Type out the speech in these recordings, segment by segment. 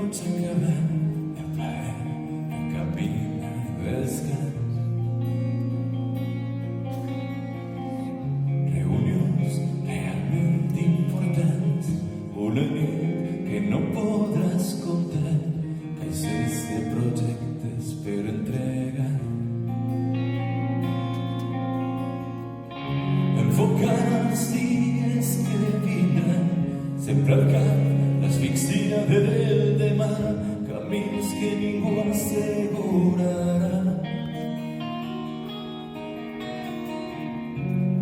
potser acabem de ple de camina descans. Reunions realment importants, una nit que no podràs comptar, caixers de projectes per entregar. Enfocant els dies que vindran, sempre al cap l'asfíxia del demà, camins que ningú assegurarà.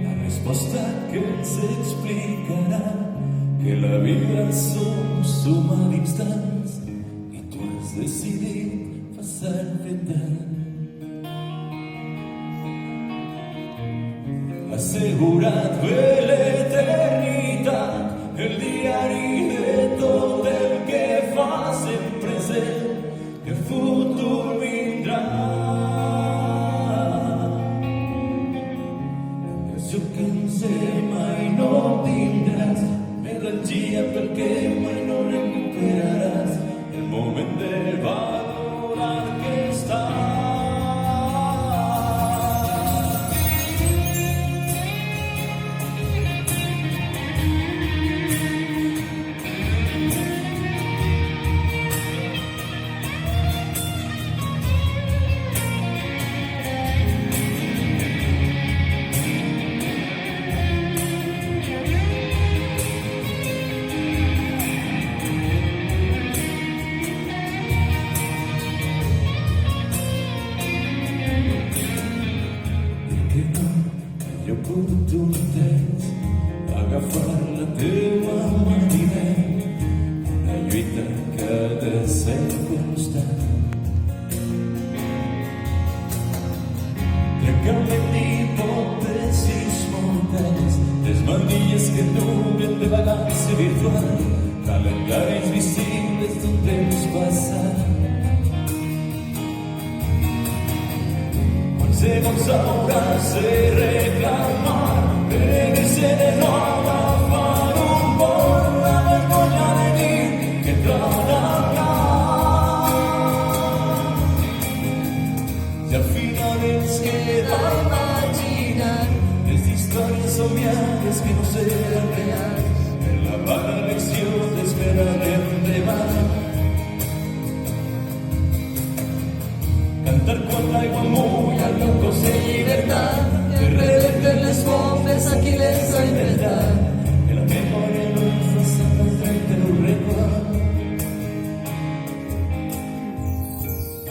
La resposta que ens explicarà que la vida som suma d'instants i tu has decidit passar-te tant. Assegurat per l'eternitat, el diari de tot el que fas en present, que el futur vindrà. El joc que no sé mai no tindràs, melangia pel que mai no recuperaràs, el moment de valorar que estàs. Jo puc un temps agafar la teva mà d'hivern, una lluita que ha de ser constant. Trencament d'hipòtesis mortals, les mandilles que nublen de vagància virtual, calendaris visibles d'un temps passat. Segons hauràs de reclamar, venir-se de nou a agafar un vol, la vergonya de dir que entrarà. I al final ens queda imaginar les històries somiades que no seran reals, per la vaga lecció d'esperar endavant. Cantar quan l'aigua mulla locos de llibertat, que revertir les bombes a qui les ha inventat, que la memòria no ens fa tracte d'un record.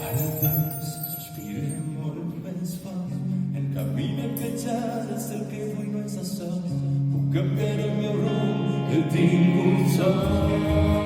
Ara temps sospirem molt més fort, el camí empetjat és el que vull no és açò, puc canviar el meu rumb, el tinc un sort.